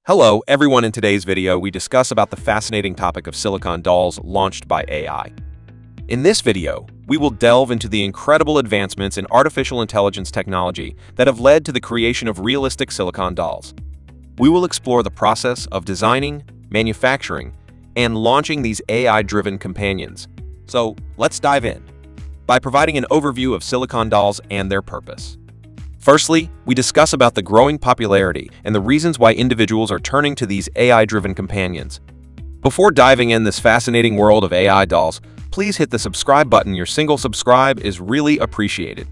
Hello everyone, in today's video we discuss about the fascinating topic of silicone dolls launched by AI. In this video, we will delve into the incredible advancements in artificial intelligence technology that have led to the creation of realistic silicone dolls. We will explore the process of designing, manufacturing, and launching these AI-driven companions. So let's dive in by providing an overview of silicone dolls and their purpose. Firstly, we discuss about the growing popularity and the reasons why individuals are turning to these AI-driven companions. Before diving in this fascinating world of AI dolls, please hit the subscribe button. Your single subscribe is really appreciated.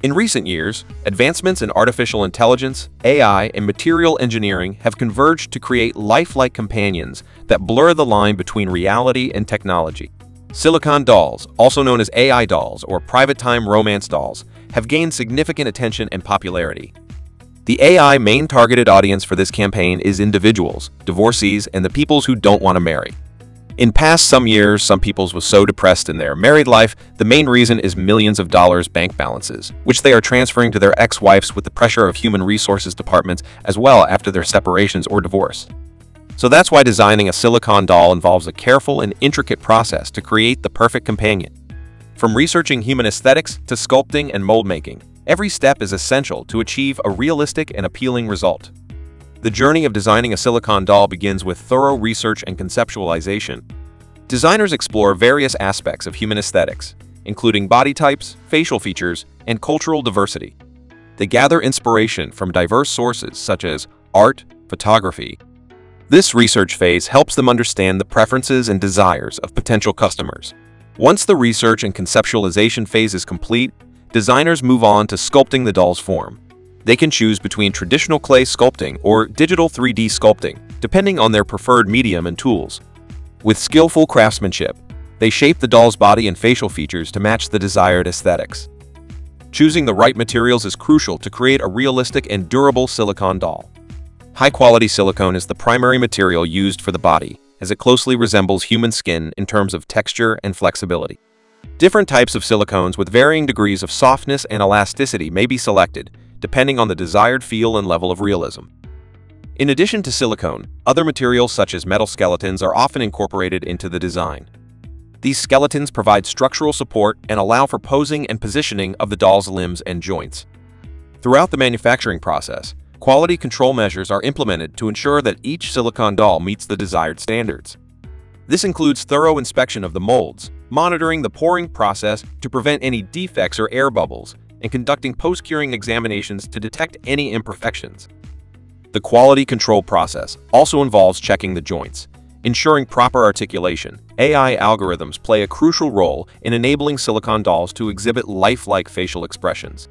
In recent years, advancements in artificial intelligence, AI, and material engineering have converged to create lifelike companions that blur the line between reality and technology. Silicone dolls, also known as AI dolls or private time romance dolls, have gained significant attention and popularity. The AI main targeted audience for this campaign is individuals, divorcees, and the peoples who don't want to marry. In past some years, some peoples was so depressed in their married life, the main reason is millions of dollars bank balances, which they are transferring to their ex-wives with the pressure of human resources departments as well after their separations or divorce. So that's why designing a silicone doll involves a careful and intricate process to create the perfect companion. From researching human aesthetics to sculpting and mold making, every step is essential to achieve a realistic and appealing result. The journey of designing a silicone doll begins with thorough research and conceptualization. Designers explore various aspects of human aesthetics, including body types, facial features, and cultural diversity. They gather inspiration from diverse sources such as art, photography. This research phase helps them understand the preferences and desires of potential customers. Once the research and conceptualization phase is complete, designers move on to sculpting the doll's form. They can choose between traditional clay sculpting or digital 3D sculpting, depending on their preferred medium and tools. With skillful craftsmanship, they shape the doll's body and facial features to match the desired aesthetics. Choosing the right materials is crucial to create a realistic and durable silicone doll. High-quality silicone is the primary material used for the body, as it closely resembles human skin in terms of texture and flexibility. Different types of silicones with varying degrees of softness and elasticity may be selected, depending on the desired feel and level of realism. In addition to silicone, other materials such as metal skeletons are often incorporated into the design. These skeletons provide structural support and allow for posing and positioning of the doll's limbs and joints. Throughout the manufacturing process, quality control measures are implemented to ensure that each silicone doll meets the desired standards. This includes thorough inspection of the molds, monitoring the pouring process to prevent any defects or air bubbles, and conducting post-curing examinations to detect any imperfections. The quality control process also involves checking the joints, ensuring proper articulation. AI algorithms play a crucial role in enabling silicone dolls to exhibit lifelike facial expressions.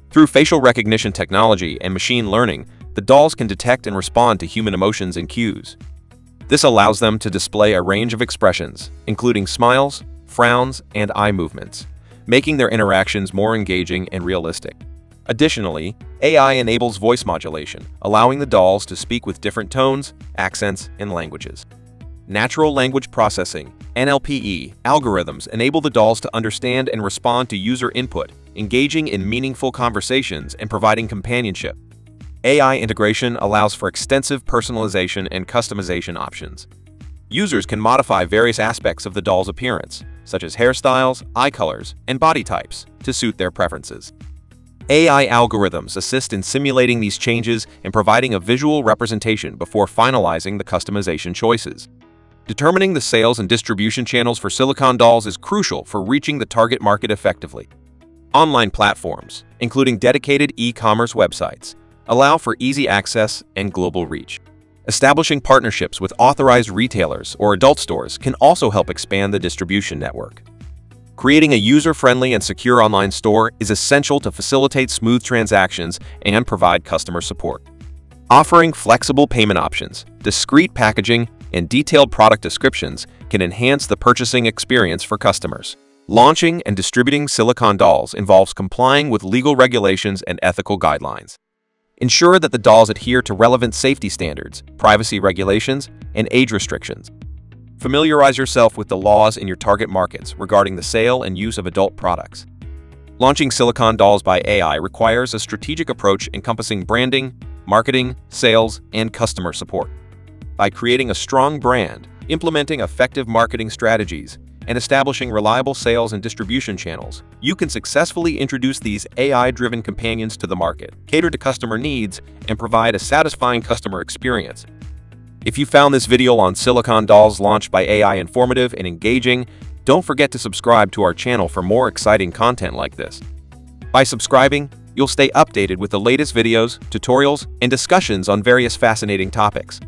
Through facial recognition technology and machine learning, the dolls can detect and respond to human emotions and cues. This allows them to display a range of expressions, including smiles, frowns, and eye movements, making their interactions more engaging and realistic. Additionally, AI enables voice modulation, allowing the dolls to speak with different tones, accents, and languages. Natural language processing (NLPE) algorithms enable the dolls to understand and respond to user input, engaging in meaningful conversations and providing companionship. AI integration allows for extensive personalization and customization options. Users can modify various aspects of the doll's appearance, such as hairstyles, eye colors, and body types, to suit their preferences. AI algorithms assist in simulating these changes and providing a visual representation before finalizing the customization choices. Determining the sales and distribution channels for silicone dolls is crucial for reaching the target market effectively. Online platforms, including dedicated e-commerce websites, allow for easy access and global reach. Establishing partnerships with authorized retailers or adult stores can also help expand the distribution network. Creating a user-friendly and secure online store is essential to facilitate smooth transactions and provide customer support. Offering flexible payment options, discreet packaging, and detailed product descriptions can enhance the purchasing experience for customers. Launching and distributing silicone dolls involves complying with legal regulations and ethical guidelines. Ensure that the dolls adhere to relevant safety standards, privacy regulations, and age restrictions. Familiarize yourself with the laws in your target markets regarding the sale and use of adult products. Launching silicone dolls by AI requires a strategic approach encompassing branding, marketing, sales, and customer support. By creating a strong brand, implementing effective marketing strategies, and establishing reliable sales and distribution channels, you can successfully introduce these AI-driven companions to the market, cater to customer needs, and provide a satisfying customer experience. If you found this video on silicone dolls launched by AI informative and engaging, don't forget to subscribe to our channel for more exciting content like this. By subscribing, you'll stay updated with the latest videos, tutorials, and discussions on various fascinating topics.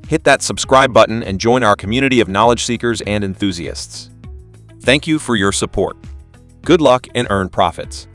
Hit that subscribe button and join our community of knowledge seekers and enthusiasts. Thank you for your support. Good luck and earn profits.